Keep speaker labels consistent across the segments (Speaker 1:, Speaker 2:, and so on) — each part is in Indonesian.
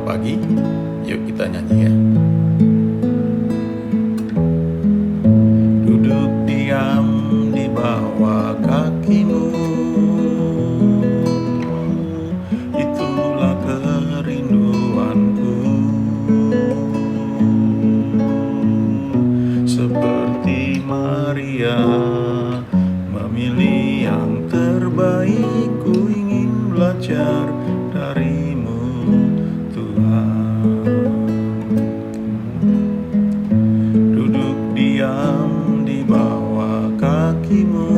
Speaker 1: pagi. Yuk kita nyanyi ya. Duduk diam di bawah kakimu, itulah kerinduanku. Seperti Maria memilih yang terbaik, ku ingin belajar darimu, Tuhan. Duduk diam di bawah kakimu,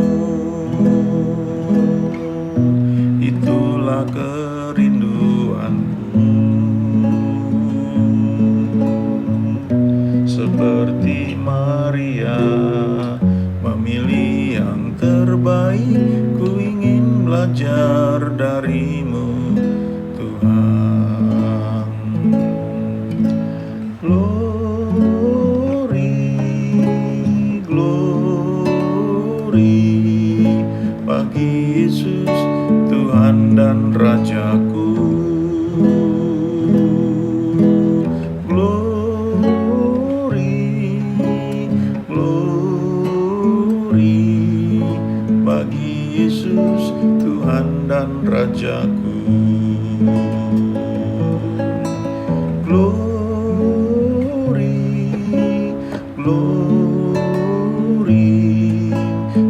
Speaker 1: itulah kerinduanku. Seperti Maria memilih yang terbaik, ku ingin belajar darimu, Tuhan. Glory, glory bagi Yesus, Tuhan dan Rajaku. Glory, glory bagi Yesus, Tuhan dan Rajaku. Glory, glory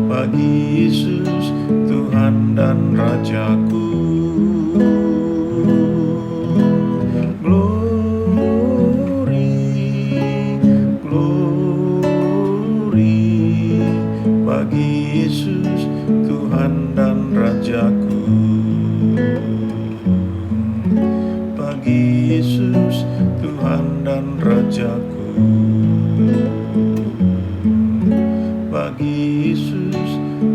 Speaker 1: bagi Yesus, Tuhan dan Rajaku. Glory, glory bagi Yesus, Tuhan dan Rajaku. Bagi Yesus, Tuhan dan Rajaku. Bagi Yesus,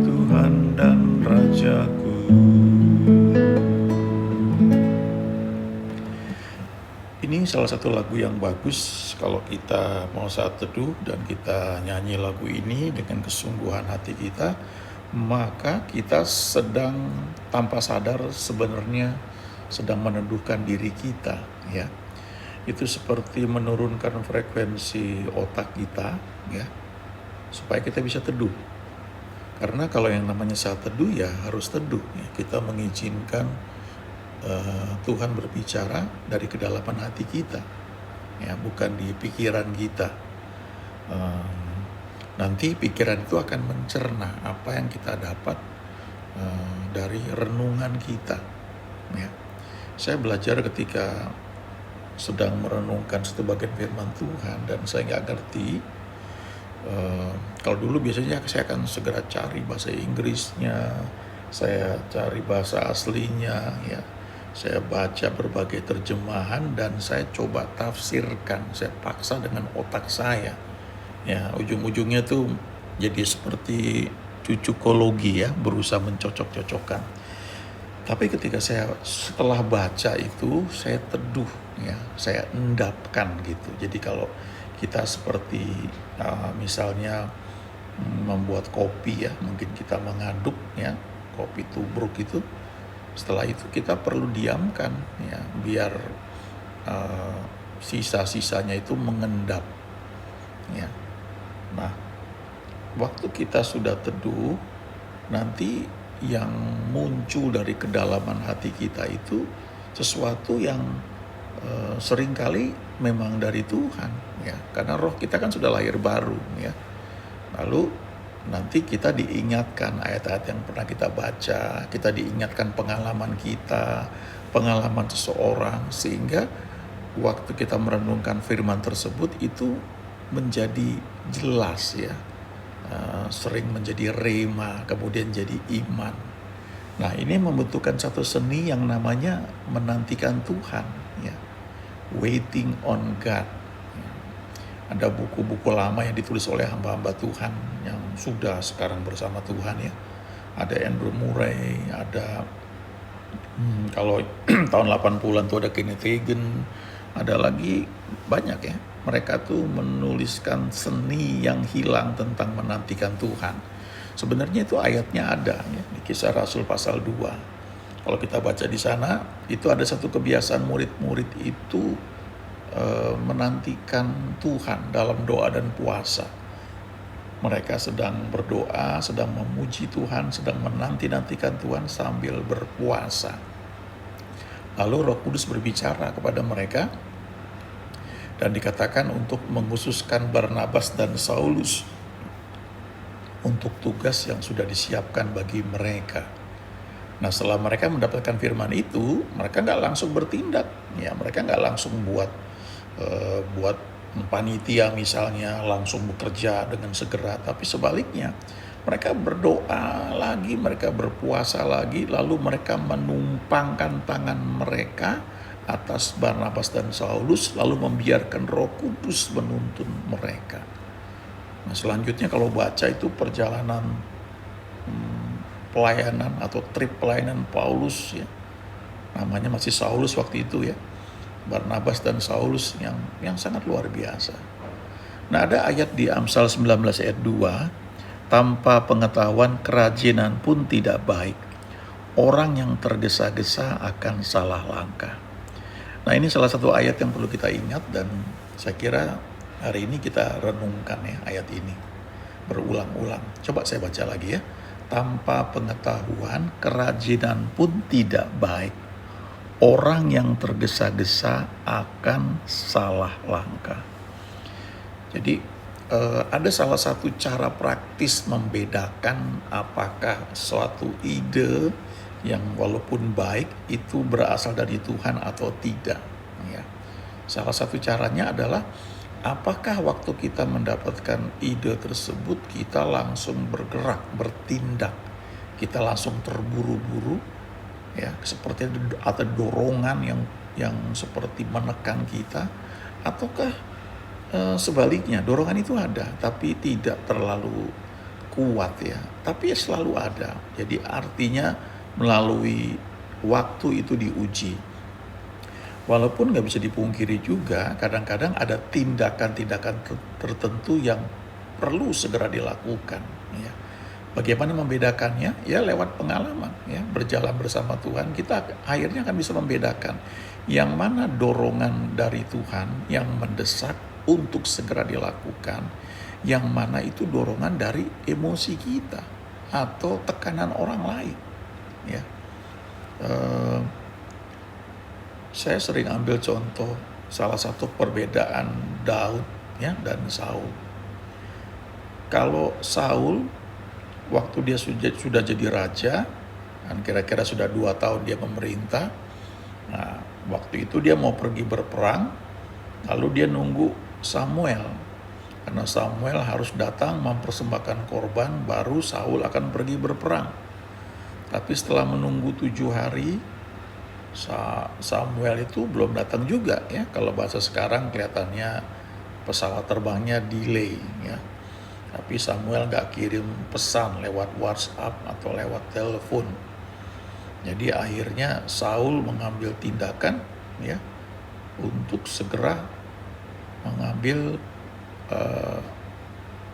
Speaker 1: Tuhan dan Rajaku. Ini salah satu lagu yang bagus kalau kita mau saat teduh dan kita nyanyi lagu ini dengan kesungguhan hati kita, maka kita sedang tanpa sadar sebenarnya sedang meneduhkan diri kita, ya. Itu seperti menurunkan frekuensi otak kita, ya, supaya kita bisa teduh. Karena kalau yang namanya saat teduh ya harus teduh, ya. Kita mengizinkan Tuhan berbicara dari kedalaman hati kita, ya, bukan di pikiran kita. Nanti pikiran itu akan mencerna apa yang kita dapat dari renungan kita, ya. Saya belajar ketika sedang merenungkan satu bagian firman Tuhan dan saya nggak ngerti. Kalau dulu biasanya saya akan segera cari bahasa Inggrisnya, saya cari bahasa aslinya, ya. Saya baca berbagai terjemahan dan saya coba tafsirkan, saya paksa dengan otak saya. Ya, ujung-ujungnya tuh jadi seperti cucukologi, ya, berusaha mencocok-cocokkan. Tapi ketika saya setelah baca itu, saya teduh, ya, saya endapkan gitu. Jadi kalau kita seperti misalnya membuat kopi, ya, mungkin kita mengaduk, ya, kopi tubruk itu. Setelah itu kita perlu diamkan, ya, biar sisa-sisanya itu mengendap, ya. Nah, waktu kita sudah teduh, nanti yang muncul dari kedalaman hati kita itu sesuatu yang seringkali memang dari Tuhan, ya, karena roh kita kan sudah lahir baru, ya. Lalu nanti kita diingatkan ayat-ayat yang pernah kita baca, kita diingatkan pengalaman kita, pengalaman seseorang, sehingga waktu kita merenungkan firman tersebut itu menjadi jelas, ya. Sering menjadi rema, kemudian jadi iman. Nah, ini membutuhkan satu seni yang namanya menantikan Tuhan, ya. Waiting on God. Ada buku-buku lama yang ditulis oleh hamba-hamba Tuhan yang sudah sekarang bersama Tuhan, ya. Ada Andrew Murray, ada kalau tahun 80-an tuh ada Kenneth Hagin, ada lagi banyak, ya. Mereka tuh menuliskan seni yang hilang tentang menantikan Tuhan. Sebenarnya itu ayatnya ada, ya, di Kisah Rasul pasal 2. Kalau kita baca di sana, itu ada satu kebiasaan murid-murid itu menantikan Tuhan dalam doa dan puasa. Mereka sedang berdoa, sedang memuji Tuhan, sedang menanti-nantikan Tuhan sambil berpuasa. Lalu Roh Kudus berbicara kepada mereka dan dikatakan untuk mengkhususkan Barnabas dan Saulus untuk tugas yang sudah disiapkan bagi mereka. Nah, setelah mereka mendapatkan firman itu, mereka nggak langsung bertindak, ya mereka nggak langsung buat panitia misalnya langsung bekerja dengan segera, tapi sebaliknya mereka berdoa lagi, mereka berpuasa lagi, lalu mereka menumpangkan tangan mereka atas Barnabas dan Saulus, lalu membiarkan Roh Kudus menuntun mereka. Nah, selanjutnya kalau baca itu perjalanan pelayanan atau trip pelayanan Paulus, ya namanya masih Saulus waktu itu ya, Barnabas dan Saulus yang sangat luar biasa. Nah, ada ayat di Amsal 19 ayat 2, tanpa pengetahuan kerajinan pun tidak baik, orang yang tergesa-gesa akan salah langkah. Nah, ini salah satu ayat yang perlu kita ingat, dan saya kira hari ini kita renungkan ya ayat ini berulang-ulang. Coba saya baca lagi ya. Tanpa pengetahuan kerajinan pun tidak baik, orang yang tergesa-gesa akan salah langkah. Jadi ada salah satu cara praktis membedakan apakah suatu ide yang walaupun baik itu berasal dari Tuhan atau tidak. Ya. Salah satu caranya adalah apakah waktu kita mendapatkan ide tersebut kita langsung bergerak, bertindak, kita langsung terburu-buru, ya seperti ada dorongan yang seperti menekan kita, ataukah sebaliknya dorongan itu ada tapi tidak terlalu kuat ya, tapi ya selalu ada. Jadi artinya melalui waktu itu diuji. Walaupun nggak bisa dipungkiri juga, kadang-kadang ada tindakan-tindakan tertentu yang perlu segera dilakukan. Ya. Bagaimana membedakannya? Ya lewat pengalaman. Ya, berjalan bersama Tuhan, kita akhirnya akan bisa membedakan yang mana dorongan dari Tuhan yang mendesak untuk segera dilakukan, yang mana itu dorongan dari emosi kita atau tekanan orang lain. Ya. Saya sering ambil contoh salah satu perbedaan Daud ya dan Saul. Kalau Saul waktu dia sudah jadi raja, kan kira-kira sudah 2 tahun dia memerintah. Nah, waktu itu dia mau pergi berperang, lalu dia nunggu Samuel. Karena Samuel harus datang mempersembahkan korban, baru Saul akan pergi berperang. Tapi setelah menunggu 7 hari, Samuel itu belum datang juga ya. Kalau bahasa sekarang kelihatannya pesawat terbangnya delay ya. Tapi Samuel gak kirim pesan lewat WhatsApp atau lewat telepon. Jadi akhirnya Saul mengambil tindakan ya untuk segera mengambil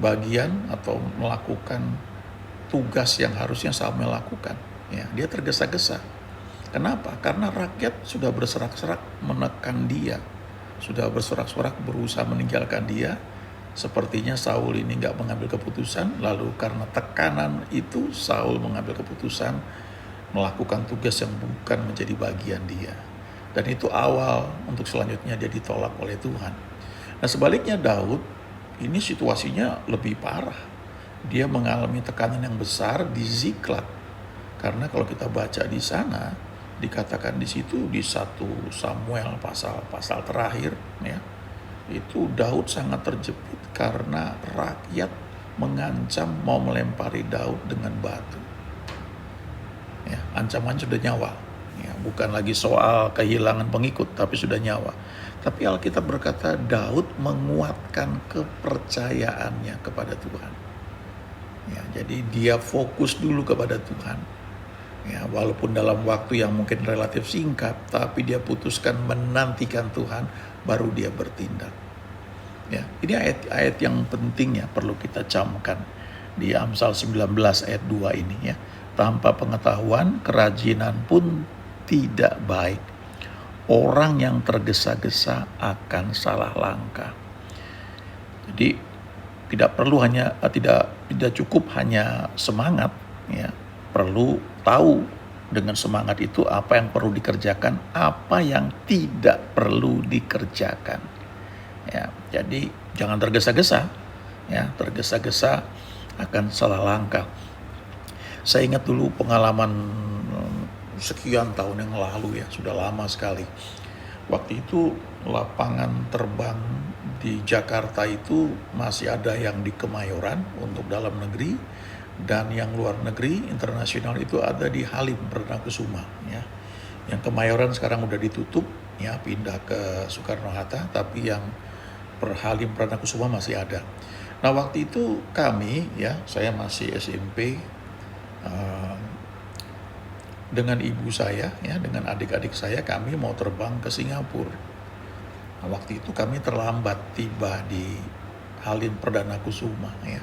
Speaker 1: bagian atau melakukan tugas yang harusnya Samuel lakukan. Ya, dia tergesa-gesa. Kenapa? Karena rakyat sudah berserak-serak menekan dia, sudah bersorak-sorak berusaha meninggalkan dia. Sepertinya Saul ini nggak mengambil keputusan, lalu karena tekanan itu Saul mengambil keputusan melakukan tugas yang bukan menjadi bagian dia. Dan itu awal untuk selanjutnya dia ditolak oleh Tuhan. Nah sebaliknya Daud, ini situasinya lebih parah. Dia mengalami tekanan yang besar di Ziklag. Karena kalau kita baca di sana, dikatakan di situ di 1 Samuel pasal terakhir ya, itu Daud sangat terjepit karena rakyat mengancam mau melempari Daud dengan batu. Ya, ancaman sudah nyawa. Ya, bukan lagi soal kehilangan pengikut, tapi sudah nyawa. Tapi Alkitab berkata Daud menguatkan kepercayaannya kepada Tuhan. Ya, jadi dia fokus dulu kepada Tuhan. Ya, walaupun dalam waktu yang mungkin relatif singkat, tapi dia putuskan menantikan Tuhan, baru dia bertindak. Ya, ini ayat-ayat yang penting ya perlu kita camkan di Amsal 19 ayat 2 ini ya. Tanpa pengetahuan, kerajinan pun tidak baik. Orang yang tergesa-gesa akan salah langkah. Jadi tidak cukup hanya semangat, ya. Perlu tahu dengan semangat itu apa yang perlu dikerjakan, apa yang tidak perlu dikerjakan. Ya, jadi jangan tergesa-gesa. Ya, tergesa-gesa akan salah langkah. Saya ingat dulu pengalaman sekian tahun yang lalu, ya, sudah lama sekali. Waktu itu lapangan terbang di Jakarta itu masih ada yang di Kemayoran untuk dalam negeri, dan yang luar negeri internasional itu ada di Halim Perdana Kusuma, ya. Yang Kemayoran sekarang udah ditutup, ya, pindah ke Soekarno Hatta, tapi yang Halim Perdana Kusuma masih ada. Nah, waktu itu kami, ya, saya masih SMP, dengan ibu saya, ya, dengan adik-adik saya, kami mau terbang ke Singapura. Nah, waktu itu kami terlambat tiba di Halim Perdana Kusuma, ya.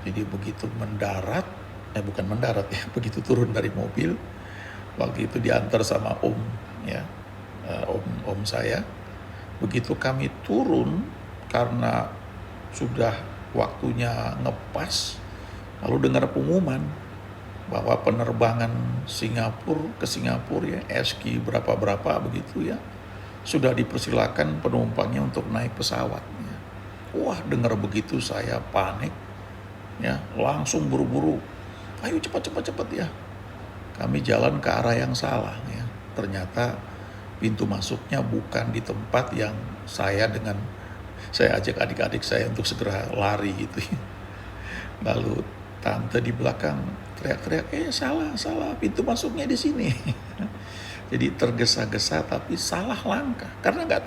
Speaker 1: Jadi begitu mendarat, bukan mendarat, ya, begitu turun dari mobil, waktu itu diantar sama om, ya, om saya. Begitu kami turun, karena sudah waktunya ngepas, lalu dengar pengumuman bahwa penerbangan ke Singapura, ya, SQ berapa begitu, ya, sudah dipersilakan penumpangnya untuk naik pesawat, ya. Wah, dengar begitu saya panik, ya, langsung buru-buru, ayo cepat, ya. Kami jalan ke arah yang salah, ya. Ternyata pintu masuknya bukan di tempat yang saya ajak adik-adik saya untuk segera lari gitu, ya. Lalu tante di belakang teriak-teriak, salah, pintu masuknya di sini. Jadi tergesa-gesa tapi salah langkah, karena nggak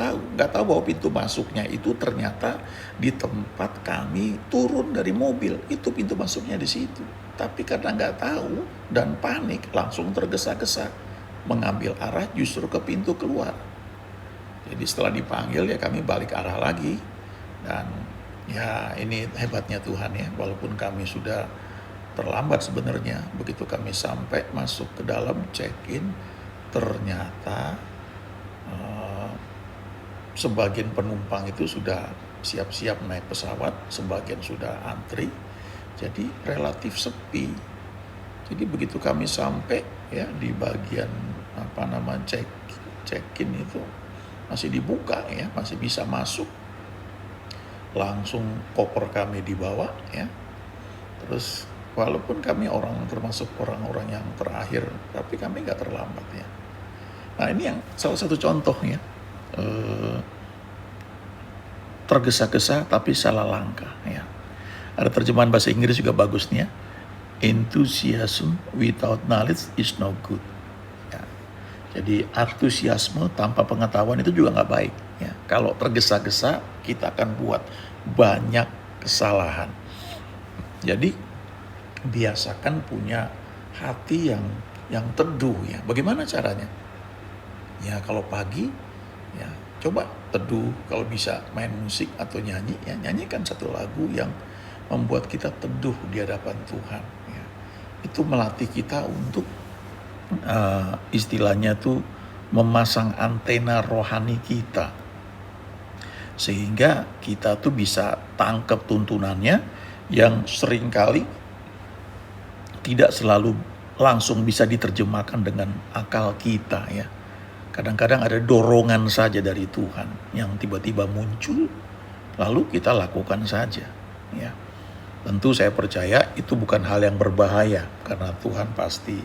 Speaker 1: tahu bahwa pintu masuknya itu ternyata di tempat kami turun dari mobil, itu pintu masuknya di situ. Tapi karena nggak tahu dan panik, langsung tergesa-gesa mengambil arah justru ke pintu keluar. Jadi setelah dipanggil, ya, kami balik arah lagi, dan ya ini hebatnya Tuhan, ya, walaupun kami sudah terlambat sebenarnya, begitu kami sampai masuk ke dalam check-in, ternyata sebagian penumpang itu sudah siap-siap naik pesawat, sebagian sudah antri, jadi relatif sepi. Jadi begitu kami sampai, ya, di bagian check-in itu masih dibuka, ya, masih bisa masuk. Langsung koper kami dibawa, ya. Terus walaupun kami termasuk orang-orang yang terakhir, tapi kami nggak terlambat, ya. Nah, ini yang salah satu contoh, ya, tergesa-gesa tapi salah langkah, ya. Ada terjemahan bahasa Inggris juga bagus nih, ya. Enthusiasm without knowledge is no good. Ya. Jadi antusiasme tanpa pengetahuan itu juga nggak baik, ya. Kalau tergesa-gesa kita akan buat banyak kesalahan. Jadi biasakan punya hati yang teduh, ya. Bagaimana caranya? Ya, kalau pagi, ya, coba teduh, kalau bisa main musik atau nyanyi, ya, nyanyikan satu lagu yang membuat kita teduh di hadapan Tuhan, ya. Itu melatih kita untuk istilahnya tuh memasang antena rohani kita, sehingga kita tuh bisa tangkap tuntunannya yang seringkali tidak selalu langsung bisa diterjemahkan dengan akal kita, ya. Kadang-kadang ada dorongan saja dari Tuhan yang tiba-tiba muncul, lalu kita lakukan saja, ya. Tentu saya percaya itu bukan hal yang berbahaya, karena Tuhan pasti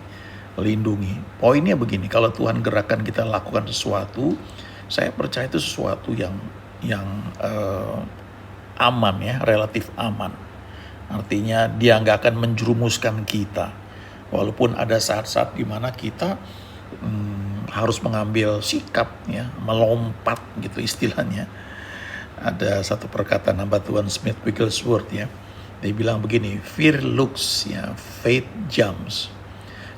Speaker 1: melindungi. Poinnya begini, kalau Tuhan gerakan kita lakukan sesuatu, saya percaya itu sesuatu yang aman, ya, relatif aman. Artinya dia nggak akan menjerumuskan kita. Walaupun ada saat-saat di mana kita harus mengambil sikap, ya, melompat gitu istilahnya. Ada satu perkataan hamba Tuhan Smith Wigglesworth, ya. Dia bilang begini, fear looks, ya, faith jumps.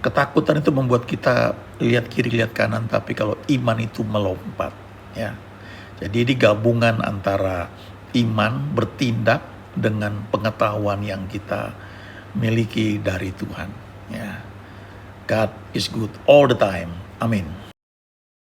Speaker 1: Ketakutan itu membuat kita lihat kiri, lihat kanan, tapi kalau iman itu melompat, ya. Jadi ini gabungan antara iman bertindak dengan pengetahuan yang kita miliki dari Tuhan, ya. God is good all the time. Amin.